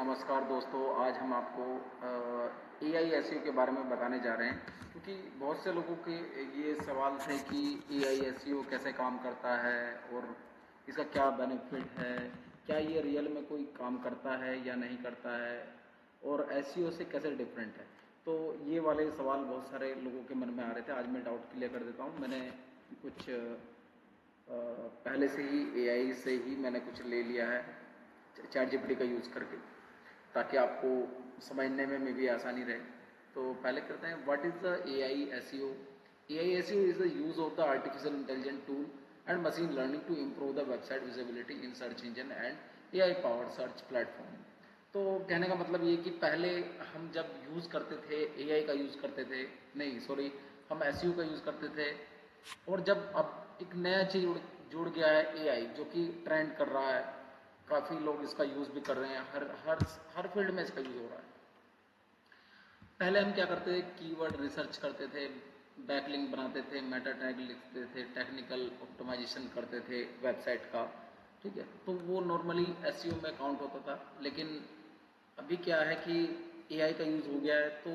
नमस्कार दोस्तों, आज हम आपको एआई एसईओ के बारे में बताने जा रहे हैं क्योंकि बहुत से लोगों के ये सवाल थे कि एआई एसईओ कैसे काम करता है और इसका क्या बेनिफिट है, क्या ये रियल में कोई काम करता है या नहीं करता है और एसईओ से कैसे डिफरेंट है। तो ये वाले सवाल बहुत सारे लोगों के मन में आ रहे थे। आज मैं डाउट क्लियर कर देता हूँ। मैंने कुछ पहले से ही एआई से ही मैंने कुछ ले लिया है चैट जीपीटी का यूज़ करके, ताकि आपको समझने में भी आसानी रहे। तो पहले करते हैं, what is the AI SEO. AI SEO is the use of the artificial intelligent tool and machine learning to improve the website visibility in search engine and AI powered search platform. तो कहने का मतलब ये कि पहले हम जब use करते थे एआई का यूज़ करते थे, नहीं सॉरी, हम एसईओ का यूज़ करते थे। और जब अब एक नया चीज़ जुड़ गया है एआई, जो कि ट्रेंड कर रहा है, काफ़ी लोग इसका यूज़ भी कर रहे हैं, हर हर हर फील्ड में इसका यूज़ हो रहा है। पहले हम क्या करते थे, कीवर्ड रिसर्च करते थे, बैकलिंक बनाते थे, मेटा टैग लिखते थे, टेक्निकल ऑप्टिमाइजेशन करते थे वेबसाइट का, ठीक है। तो वो नॉर्मली एसईओ में काउंट होता था। लेकिन अभी क्या है कि एआई का यूज़ हो गया है, तो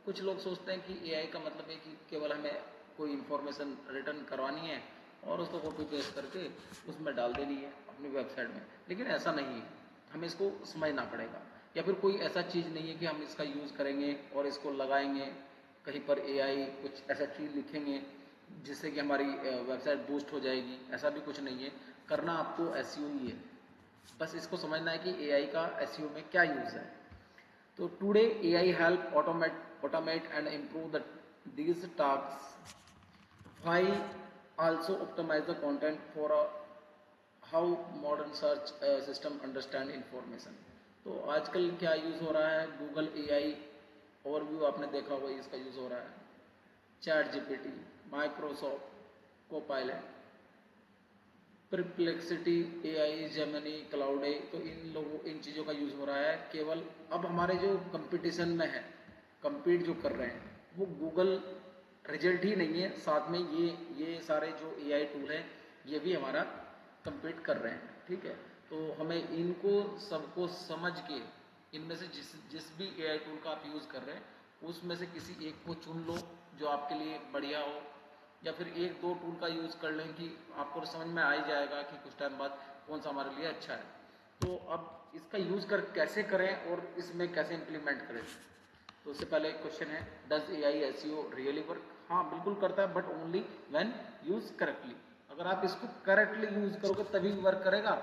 कुछ लोग सोचते हैं कि एआई का मतलब है कि केवल हमें कोई इन्फॉर्मेशन रिटर्न करवानी है और उसको कॉपी पेस्ट करके उसमें डाल देनी है अपनी वेबसाइट में। लेकिन ऐसा नहीं है, हमें इसको समझना पड़ेगा। या फिर कोई ऐसा चीज़ नहीं है कि हम इसका यूज़ करेंगे और इसको लगाएंगे कहीं पर एआई कुछ ऐसा चीज़ लिखेंगे जिससे कि हमारी वेबसाइट बूस्ट हो जाएगी। ऐसा भी कुछ नहीं है। करना आपको एसईओ ही है। बस इसको समझना है कि एआई का एसईओ में क्या यूज़ है। तो today AI help automate and improve the these tasks while also optimize the content for a how modern search system understand information। तो आजकल क्या यूज़ हो रहा है, गूगल एआई ओवरव्यू आपने देखा होगा, इसका यूज़ हो रहा है। Chat GPT, Microsoft Copilot, Perplexity AI, Gemini, Claude ए, तो इन चीज़ों का यूज़ हो रहा है। केवल अब हमारे जो कंपटीशन में है, compete जो कर रहे हैं, वो गूगल रिजल्ट ही नहीं है, साथ में ये सारे जो एआई टूल हैं ये भी हमारा compete कर रहे हैं, ठीक है। तो हमें इनको सबको समझ के, इनमें से जिस जिस भी एआई टूल का आप यूज़ कर रहे हैं उसमें से किसी एक को चुन लो जो आपके लिए बढ़िया हो, या फिर एक दो टूल का यूज़ कर लें कि आपको समझ में आ ही जाएगा कि कुछ टाइम बाद कौन सा हमारे लिए अच्छा है। तो अब इसका यूज़ कर कैसे करें और इसमें कैसे इम्प्लीमेंट करें। तो उससे पहले एक क्वेश्चन है, does AI SEO really work. हाँ, बिल्कुल करता है, but only when use correctly. अगर आप इसको करेक्टली यूज करोगे तभी वर्क करेगा।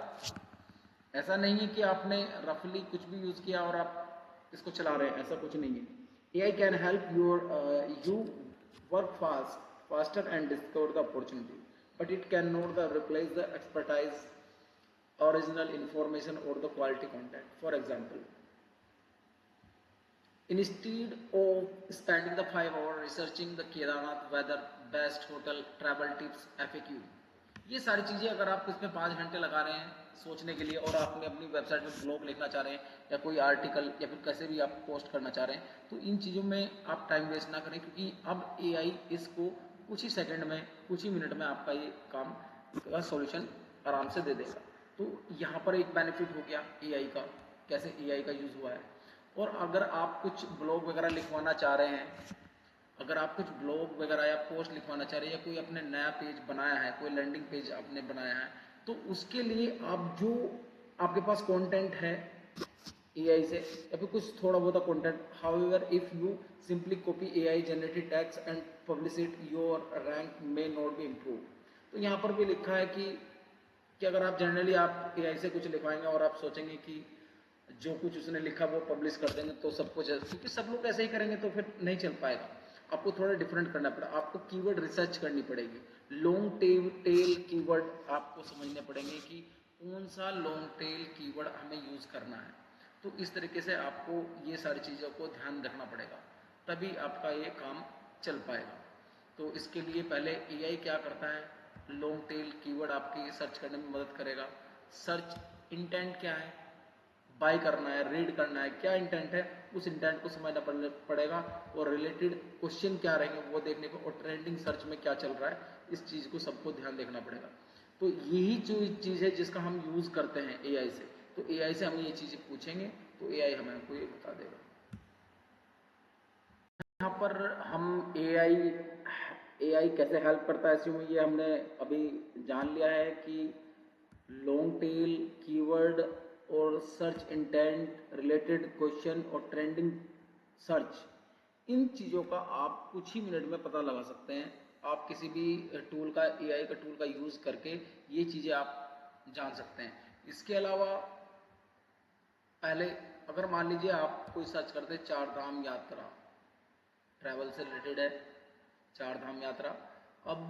ऐसा नहीं है कि आपने रफली कुछ भी यूज किया और आप इसको चला रहे हैं, ऐसा कुछ नहीं है। AI can help you work faster and discover the opportunity, but it cannot replace the expertise, original information or the quality content. For example, instead of spending the 5 hours researching the Kedarnath weather, best hotel, travel tips, FAQ, ये सारी चीज़ें अगर आप इसमें 5 घंटे लगा रहे हैं सोचने के लिए और आपने अपनी वेबसाइट में ब्लॉग लिखना चाह रहे हैं या कोई आर्टिकल या फिर कैसे भी आप पोस्ट करना चाह रहे हैं, तो इन चीज़ों में आप टाइम वेस्ट ना करें, क्योंकि अब एआई इसको कुछ ही सेकंड में, कुछ ही मिनट में आपका ये काम का सॉल्यूशन आराम से दे देगा। तो यहाँ पर एक बेनिफिट हो गया एआई का, कैसे एआई का यूज़ हुआ है। और अगर आप कुछ ब्लॉग वगैरह लिखवाना चाह रहे हैं, अगर आप कुछ ब्लॉग वगैरह या पोस्ट लिखवाना चाह रहे हैं या कोई अपने नया पेज बनाया है, कोई लैंडिंग पेज आपने बनाया है, तो उसके लिए आप जो आपके पास कंटेंट है एआई से या फिर कुछ थोड़ा बहुत content, however if you simply copy AI generated text and publish it, your rank may not be improve. तो यहाँ पर भी लिखा है कि अगर आप जनरली आप एआई से कुछ लिखवाएंगे और आप सोचेंगे कि जो कुछ उसने लिखा वो पब्लिश कर देंगे तो सब कुछ, क्योंकि सब लोग ऐसे ही करेंगे तो फिर नहीं चल पाएगा। आपको थोड़ा डिफरेंट करना पड़ेगा, आपको कीवर्ड रिसर्च करनी पड़ेगी, लॉन्ग टेल कीवर्ड आपको समझने पड़ेंगे कि कौन सा लॉन्ग टेल कीवर्ड हमें यूज़ करना है। तो इस तरीके से आपको ये सारी चीज़ों को ध्यान रखना पड़ेगा, तभी आपका ये काम चल पाएगा। तो इसके लिए पहले एआई क्या करता है, लॉन्ग टेल कीवर्ड आपकी सर्च करने में मदद करेगा। सर्च इंटेंट क्या है, बाय करना है, रीड करना है, क्या इंटेंट है, उस इंटेंट को समझना पड़ेगा। और रिलेटेड क्वेश्चन क्या रहेंगे वो देखने को, और ट्रेंडिंग सर्च में क्या चल रहा है, इस चीज़ को सबको ध्यान देखना पड़ेगा। तो यही जो चीज़ है जिसका हम यूज़ करते हैं एआई से, तो एआई से हम ये चीज़ें पूछेंगे तो एआई हमें हमको ये बता देगा। यहाँ पर हम एआई कैसे हेल्प करता है एसईओ में, ये हमने अभी जान लिया है कि लॉन्ग टेल कीवर्ड और सर्च इंटेंट रिलेटेड क्वेश्चन और ट्रेंडिंग सर्च, इन चीज़ों का आप कुछ ही मिनट में पता लगा सकते हैं। आप किसी भी टूल का, एआई का टूल का यूज़ करके ये चीज़ें आप जान सकते हैं। इसके अलावा पहले अगर मान लीजिए आप कोई सर्च करते हैं चार धाम यात्रा, ट्रैवल से रिलेटेड है चार धाम यात्रा, अब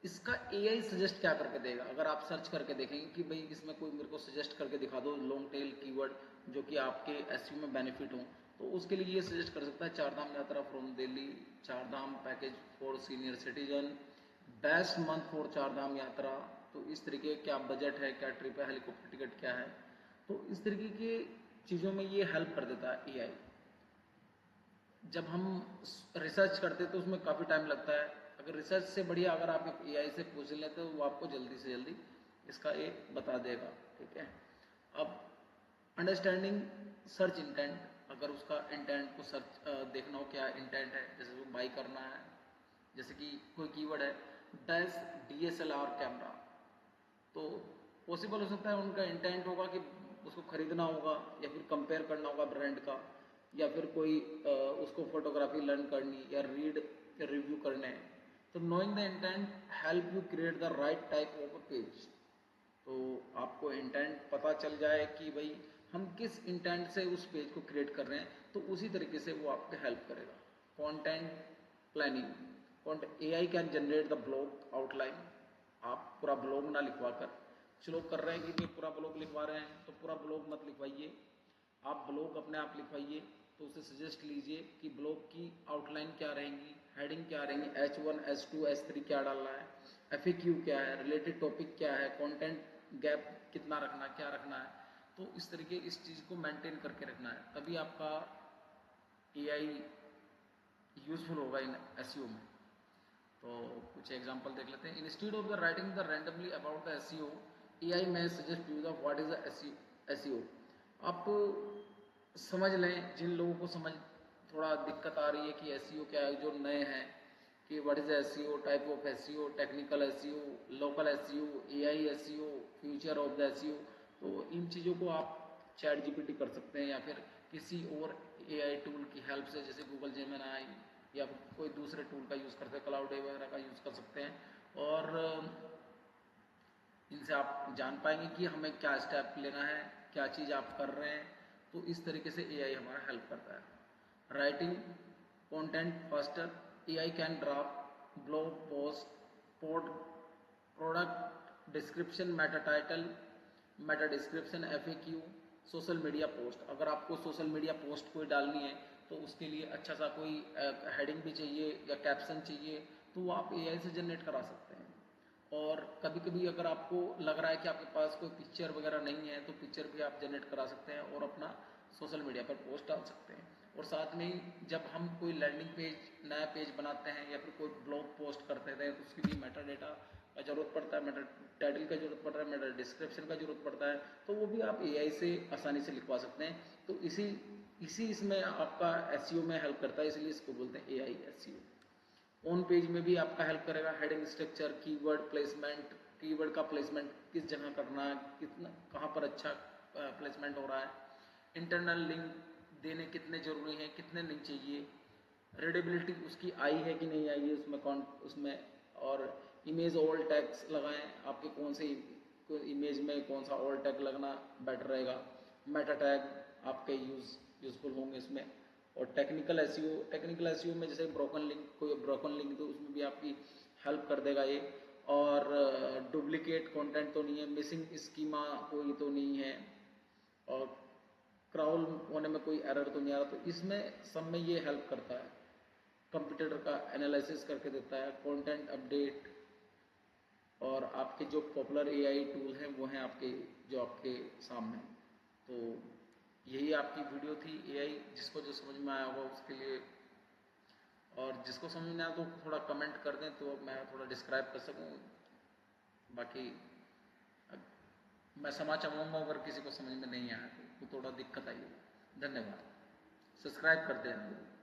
इसका एआई सजेस्ट क्या करके देगा, अगर आप सर्च करके देखेंगे कि भाई इसमें कोई मेरे को सजेस्ट करके दिखा दो लॉन्ग टेल कीवर्ड जो कि आपके एसईओ में बेनिफिट हो, तो उसके लिए ये सजेस्ट कर सकता है चार धाम यात्रा from Delhi, Char Dham package for senior citizen, best month for Char Dham यात्रा। तो इस तरीके क्या बजट है, क्या ट्रिप है, हेलीकॉप्टर टिकट क्या है, तो इस तरीके की चीज़ों में ये हेल्प कर देता है एआई। जब हम रिसर्च करते हैं तो उसमें काफ़ी टाइम लगता है, अगर रिसर्च से बढ़िया अगर आप एआई से पूछ लें तो वो आपको जल्दी से जल्दी इसका ये बता देगा। ठीक है, अब अंडरस्टैंडिंग सर्च इंटेंट, अगर उसका इंटेंट को सर्च देखना हो क्या इंटेंट है, जैसे वो बाई करना है, जैसे कि कोई कीवर्ड है डैश डीएसएलआर कैमरा, तो पॉसिबल हो सकता है उनका इंटेंट होगा कि उसको खरीदना होगा या फिर कंपेयर करना होगा ब्रांड का, या फिर कोई उसको फोटोग्राफी लर्न करनी या रीड रिव्यू करने हैं। तो knowing the intent help you create the right type of a page. तो आपको इंटेंट पता चल जाए कि भाई हम किस इंटेंट से उस पेज को क्रिएट कर रहे हैं, तो उसी तरीके से वो आपको हेल्प करेगा। Content planning, AI can generate the blog outline. आप पूरा ब्लॉग ना लिखवा कर, कुछ लोग कर रहे हैं कि भाई पूरा ब्लॉग लिखवा रहे हैं, तो पूरा ब्लॉग मत लिखवाइए, आप ब्लॉग अपने आप लिखवाइए। तो उसे सजेस्ट लीजिए कि ब्लॉग की आउटलाइन क्या रहेंगी, हेडिंग क्या रहेंगी, H1 H2 H3 क्या डालना है, FAQ क्या है, रिलेटेड टॉपिक क्या है, कंटेंट गैप कितना रखना है, क्या रखना है। तो इस तरीके इस चीज़ को मेंटेन करके रखना है, तभी आपका एआई यूजफुल होगा इन एसईओ में। तो कुछ एग्जांपल देख लेते हैं। Instead of the writing the randomly about the SEO, AI में suggest use of what is the SEO. आप समझ लें, जिन लोगों को समझ थोड़ा दिक्कत आ रही है कि एसईओ क्या है, जो नए हैं कि what is SEO, type of SEO, technical SEO, local SEO, AI SEO, future of the SEO, तो इन चीज़ों को आप चैट जीपीटी कर सकते हैं या फिर किसी और एआई टूल की हेल्प से, जैसे गूगल जेमिनी या कोई दूसरे टूल का यूज़ करते हैं, क्लाउड वगैरह का यूज़ कर सकते हैं। और इनसे आप जान पाएंगे कि हमें क्या स्टेप लेना है, क्या चीज़ आप कर रहे हैं। तो इस तरीके से एआई हमारा हेल्प करता है। Writing content faster, AI can draft blog post, pod product description, meta description, FAQ, social media post. अगर आपको सोशल मीडिया पोस्ट कोई डालनी है तो उसके लिए अच्छा सा कोई हेडिंग भी चाहिए या कैप्शन चाहिए, तो वो आप एआई से जनरेट करा सकते हैं। और कभी कभी अगर आपको लग रहा है कि आपके पास कोई पिक्चर वगैरह नहीं है, तो पिक्चर भी आप जनरेट करा सकते हैं और अपना सोशल मीडिया पर पोस्ट डाल सकते हैं। और साथ में ही जब हम कोई लैंडिंग पेज, नया पेज बनाते हैं या फिर कोई ब्लॉग पोस्ट करते हैं, तो उसके लिए मेटा डेटा का जरूरत पड़ता है, मेटा टाइटल का जरूरत पड़ता है, मेटा डिस्क्रिप्शन का जरूरत पड़ता है, तो वो भी आप एआई से आसानी से लिखवा सकते हैं। तो इसी इसमें आपका एसईओ में हेल्प करता है, इसलिए इसको बोलते हैं एआई एसईओ। ऑन पेज में भी आपका हेल्प करेगा। Heading structure, keyword placement, keyword का प्लेसमेंट किस जगह करना है, कितना कहाँ पर अच्छा प्लेसमेंट हो रहा है, इंटरनल लिंक देने कितने जरूरी हैं, कितने लिंक चाहिए, रीडेबिलिटी उसकी आई है कि नहीं आई है उसमें, कौन उसमें, और इमेज ऑल टैग्स लगाएं, आपके कौन से इमेज में कौन सा ऑल टैग लगना बेटर रहेगा, मेटा टैग आपके यूजफुल होंगे इसमें। और टेक्निकल एसईओ में जैसे ब्रोकन लिंक, कोई ब्रोकन लिंक तो उसमें भी आपकी हेल्प कर देगा ये। और डुप्लीकेट कंटेंट तो नहीं है, मिसिंग स्कीमा कोई तो नहीं है, और क्राउल होने में कोई एरर तो नहीं आ रहा, तो इसमें सब में ये हेल्प करता है। कंप्यूटर का एनालिसिस करके देता है, कंटेंट अपडेट, और आपके जो पॉपुलर एआई टूल हैं वो हैं आपके, जो आपके सामने। तो यही आपकी वीडियो थी एआई, जिसको जो समझ में आया होगा उसके लिए, और जिसको समझ में आया तो थोड़ा कमेंट कर दें तो मैं थोड़ा डिस्क्राइब कर सकूं। बाकी मैं क्षमा चाहूँगा अगर किसी को समझ में नहीं आया तो। तो थोड़ा दिक्कत आई है। धन्यवाद। सब्सक्राइब करते हैं।